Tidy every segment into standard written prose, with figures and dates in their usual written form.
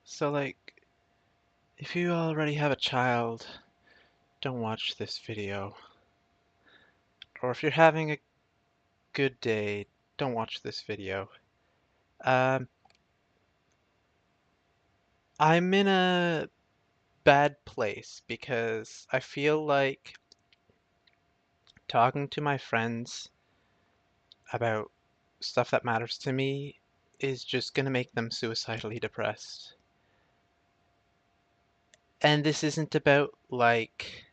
So, like, if you already have a child, don't watch this video. Or if you're having a good day, don't watch this video. Um, I'm in a bad place because I feel like talking to my friends about stuff that matters to me is just gonna make them suicidally depressed. And this isn't about, like,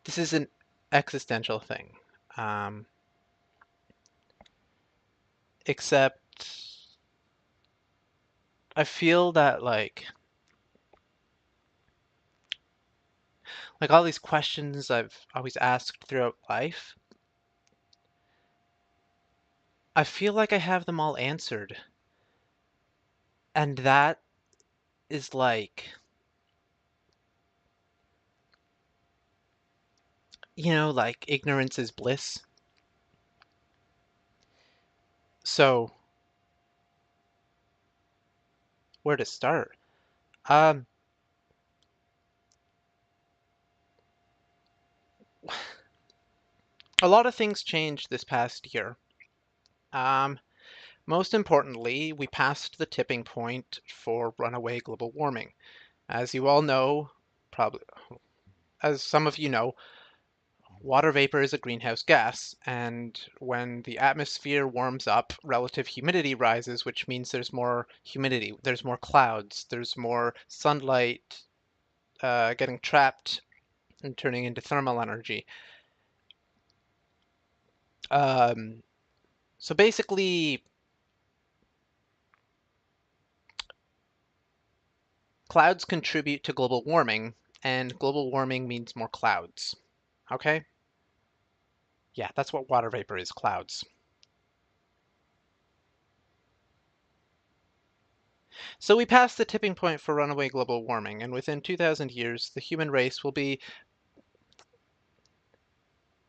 this is an existential thing. Um, except I feel that, like all these questions I've always asked throughout life, I feel like I have them all answered. And that is like, like ignorance is bliss. So, where to start? Um, a lot of things changed this past year. Um, Most importantly, we passed the tipping point for runaway global warming. As you all know, probably, as some of you know, water vapor is a greenhouse gas, and when the atmosphere warms up, relative humidity rises, which means there's more humidity, there's more clouds, there's more sunlight getting trapped and turning into thermal energy. Um, so basically, clouds contribute to global warming, and global warming means more clouds. Okay? Yeah, that's what water vapor is, clouds. So we passed the tipping point for runaway global warming, and within 2,000 years, the human race will be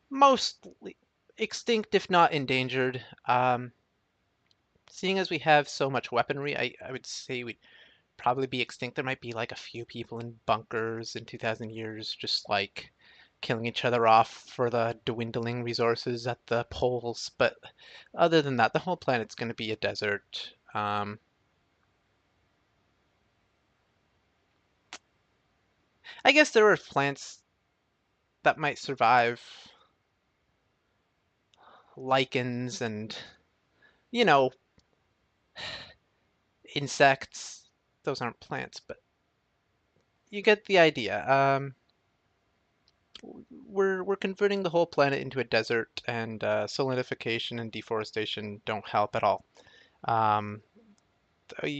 mostly extinct, if not endangered. Seeing as we have so much weaponry, I would say we'd probably be extinct. There might be like a few people in bunkers in 2,000 years, just like killing each other off for the dwindling resources at the poles. But other than that, the whole planet's going to be a desert. I guess there are plants that might survive, lichens and, you know, insects. Those aren't plants, but you get the idea. We're converting the whole planet into a desert, and solidification and deforestation don't help at all. Um,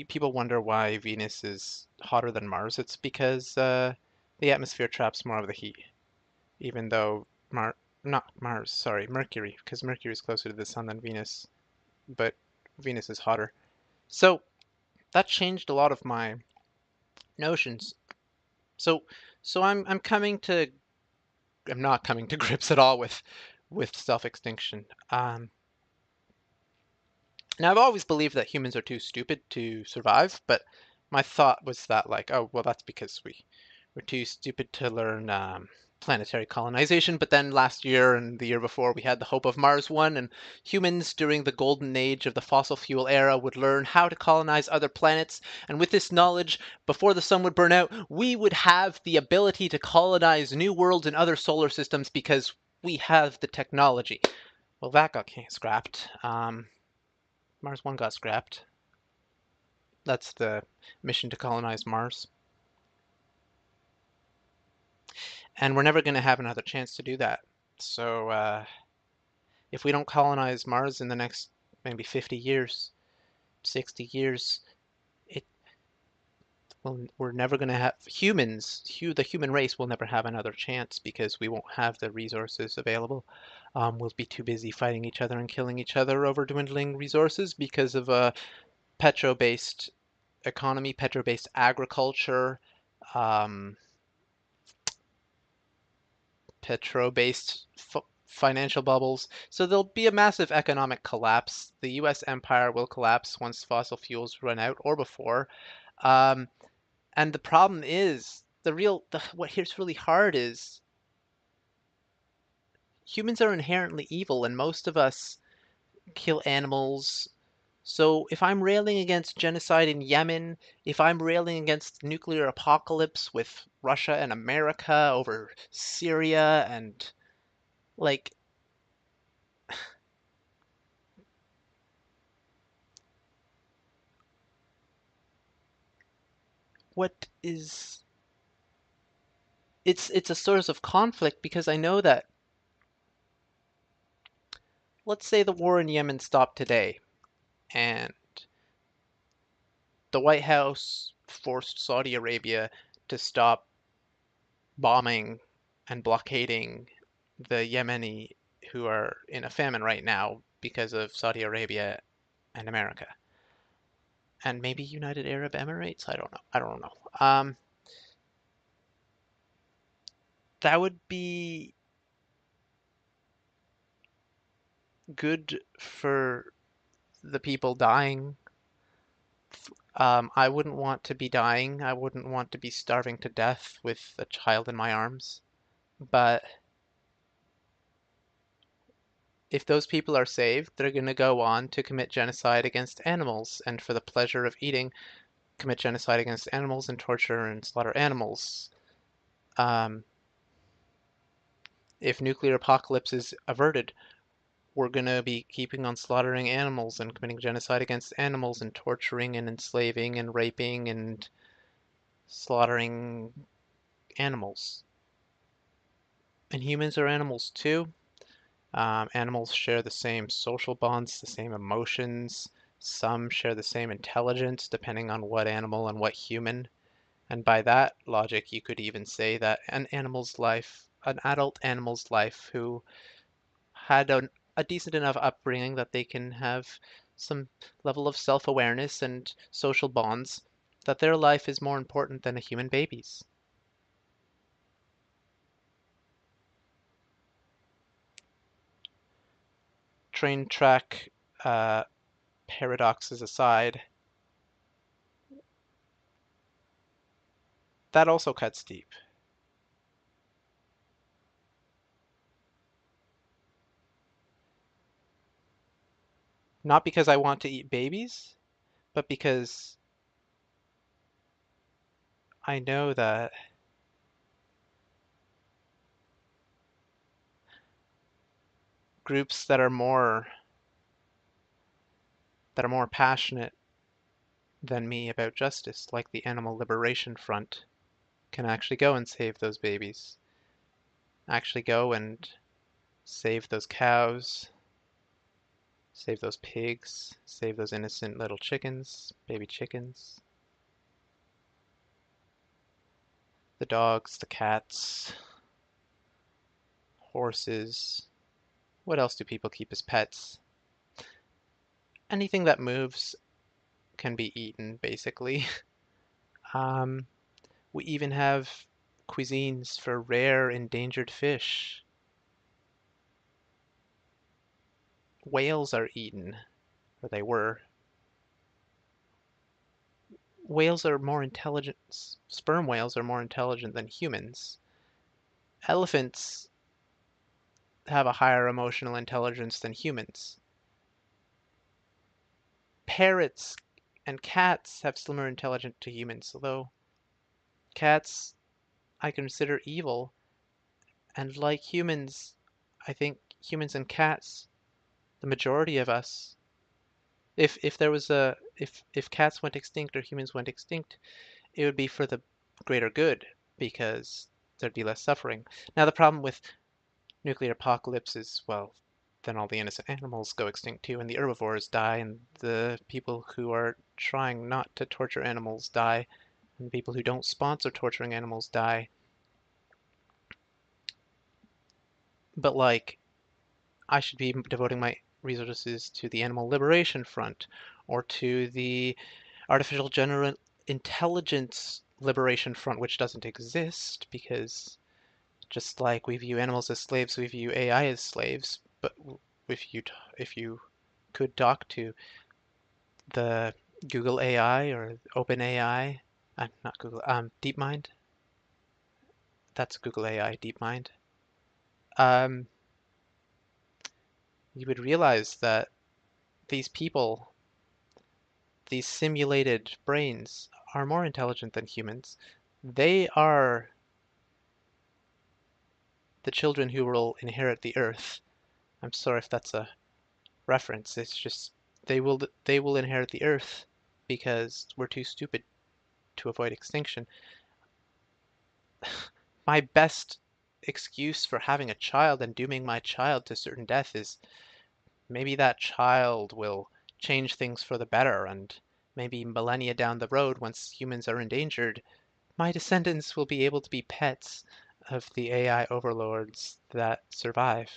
People wonder why Venus is hotter than Mars. It's because the atmosphere traps more of the heat, even though not Mars, sorry, Mercury, because Mercury is closer to the sun than Venus, but Venus is hotter. So that changed a lot of my notions. So I'm coming to I'm not coming to grips at all with self-extinction. Now I've always believed that humans are too stupid to survive, but my thought was that, like, oh well, that's because we're too stupid to learn planetary colonization. But then last year and the year before, we had the Hope of Mars one, and humans during the golden age of the fossil fuel era would learn how to colonize other planets. And with this knowledge, before the sun would burn out, we would have the ability to colonize new worlds and other solar systems because we have the technology. Well, that got scrapped. Mars 1 got scrapped. That's the mission to colonize Mars. And we're never going to have another chance to do that. So if we don't colonize Mars in the next maybe 50 years, 60 years, it we're never going to have the human race will never have another chance because we won't have the resources available. We'll be too busy fighting each other and killing each other over dwindling resources because of a petro-based economy, petro-based agriculture, um, petro-based financial bubbles. So there'll be a massive economic collapse. The US empire will collapse once fossil fuels run out or before. Um, and the problem is what here's really hard is humans are inherently evil, and most of us kill animals. So if I'm railing against genocide in Yemen, if I'm railing against nuclear apocalypse with Russia and America over Syria and like what is it's a source of conflict because I know that let's say the war in Yemen stopped today and the White House forced Saudi Arabia to stop bombing and blockading the Yemeni who are in a famine right now because of Saudi Arabia and America. And maybe United Arab Emirates? I don't know. I don't know. That would be good for the people dying. I wouldn't want to be dying. I wouldn't want to be starving to death with a child in my arms. But if those people are saved, they're going to go on to commit genocide against animals, and for the pleasure of eating, commit genocide against animals and torture and slaughter animals. Um, if nuclear apocalypse is averted, we're going to be keeping on slaughtering animals and committing genocide against animals and torturing and enslaving and raping and slaughtering animals. And humans are animals too. Animals share the same social bonds, the same emotions. Some share the same intelligence, depending on what animal and what human. And by that logic, you could even say that an adult animal's life who had a decent enough upbringing that they can have some level of self-awareness and social bonds, that their life is more important than a human baby's. Train track uh, paradoxes aside, that also cuts deep. Not because I want to eat babies, but because I know that groups that are more passionate than me about justice, like the Animal Liberation Front, can actually go and save those babies. Actually go and save those cows, save those pigs, save those innocent little chickens, baby chickens, the dogs, the cats, horses. What else do people keep as pets? Anything that moves can be eaten, basically. Um, we even have cuisines for rare endangered fish. Whales are eaten, or they were. Whales are more intelligent, sperm whales are more intelligent than humans. Elephants have a higher emotional intelligence than humans. Parrots and cats have similar intelligence to humans, although cats I consider evil, and like humans, I think humans and cats, the majority of us, if there was a if cats went extinct or humans went extinct, it would be for the greater good because there'd be less suffering. Now the problem with nuclear apocalypse is, well, then all the innocent animals go extinct too, and the herbivores die, and the people who are trying not to torture animals die, and the people who don't sponsor torturing animals die. But like, I should be devoting my resources to the Animal Liberation Front or to the Artificial General Intelligence Liberation Front, which doesn't exist because Just like we view animals as slaves, we view AI as slaves. But if you could talk to the Google AI or Open AI, not Google, DeepMind, that's Google AI, DeepMind, um, you would realize that these people, these simulated brains, are more intelligent than humans. They are the children who will inherit the earth. I'm sorry if that's a reference. It's just they will inherit the earth because we're too stupid to avoid extinction. My best excuse for having a child and dooming my child to certain death is maybe that child will change things for the better, and maybe millennia down the road, once humans are endangered, my descendants will be able to be pets of the AI overlords that survive.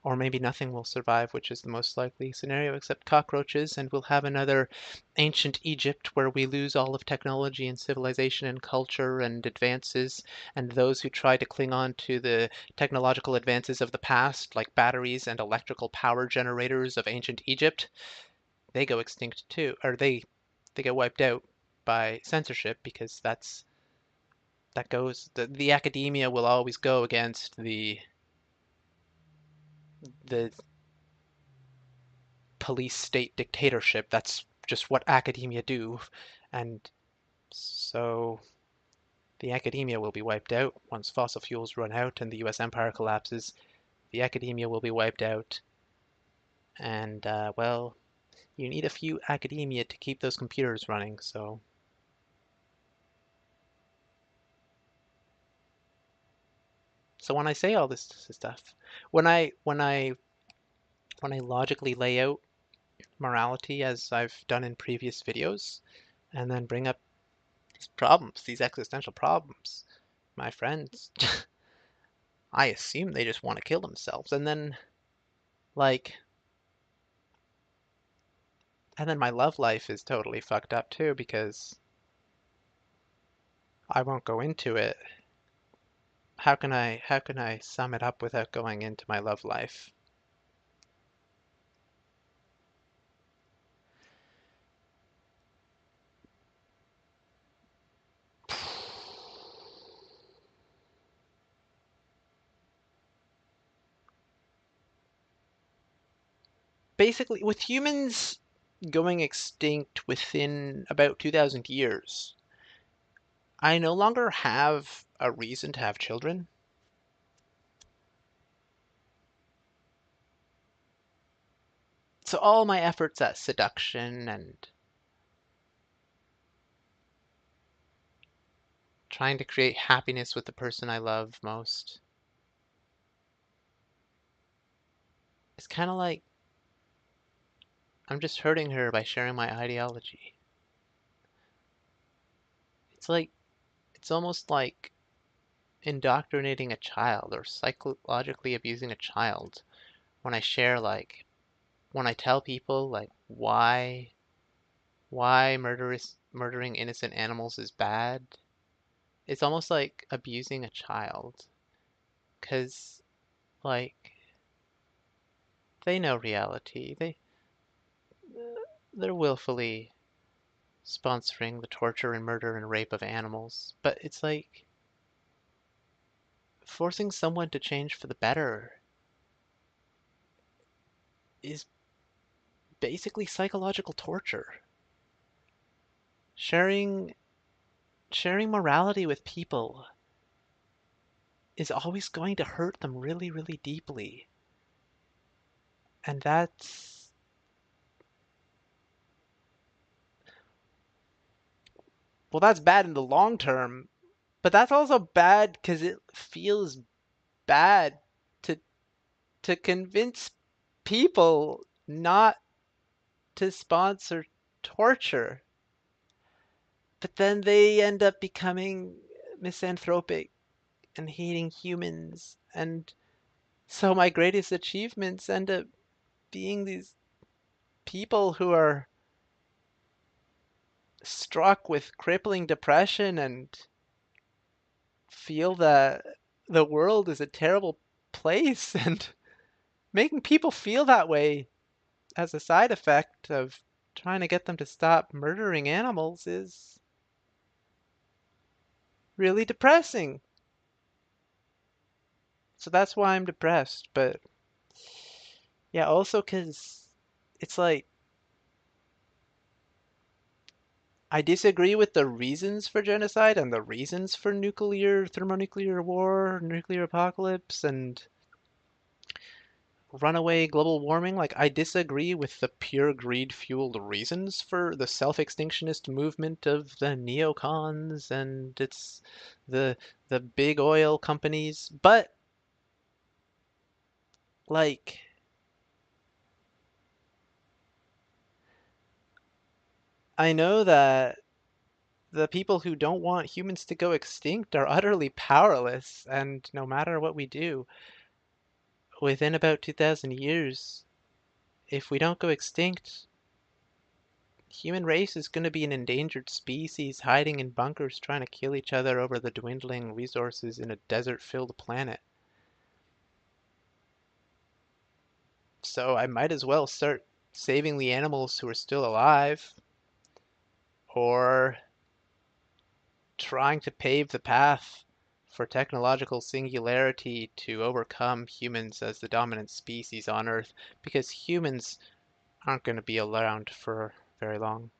Or maybe nothing will survive, which is the most likely scenario, except cockroaches, and we'll have another ancient Egypt where we lose all of technology and civilization and culture and advances, and those who try to cling on to the technological advances of the past, like batteries and electrical power generators of ancient Egypt, they go extinct too, or they get wiped out by censorship because the academia will always go against the police state dictatorship. That's just what academia do. And so the academia will be wiped out once fossil fuels run out and the US empire collapses. The academia will be wiped out. And, well, you need a few academia to keep those computers running, so when I say all this stuff, when I when I when I logically lay out morality as I've done in previous videos, and then bring up these problems, these existential problems, my friends, I assume they just want to kill themselves. Like, and then my love life is totally fucked up too because I won't go into it. How can I sum it up without going into my love life? Basically, with humans going extinct within about 2,000 years, I no longer have a reason to have children. So all my efforts at seduction and trying to create happiness with the person I love most, it's kind of like I'm just hurting her by sharing my ideology. It's like, it's almost like indoctrinating a child or psychologically abusing a child when I share, like, when I tell people, like, why murdering innocent animals is bad. It's almost like abusing a child, because, like, they know reality. They're willfully sponsoring the torture and murder and rape of animals, but it's like forcing someone to change for the better is basically psychological torture. Sharing sharing morality with people is always going to hurt them really, really deeply. And that's bad in the long term, but that's also bad because it feels bad to convince people not to sponsor torture. But then they end up becoming misanthropic and hating humans. And so my greatest achievements end up being these people who are struck with crippling depression and feel that the world is a terrible place and making people feel that way as a side effect of trying to get them to stop murdering animals is really depressing. So that's why I'm depressed. But yeah, also because it's like I disagree with the reasons for genocide and the reasons for nuclear, thermonuclear war, nuclear apocalypse, and runaway global warming. Like, I disagree with the pure greed fueled reasons for the self-extinctionist movement of the neocons and it's the the big oil companies. But like I know that the people who don't want humans to go extinct are utterly powerless, and no matter what we do, within about 2,000 years, if we don't go extinct, human race is going to be an endangered species hiding in bunkers trying to kill each other over the dwindling resources in a desert-filled planet. So I might as well start saving the animals who are still alive, or trying to pave the path for technological singularity to overcome humans as the dominant species on Earth, because humans aren't going to be around for very long.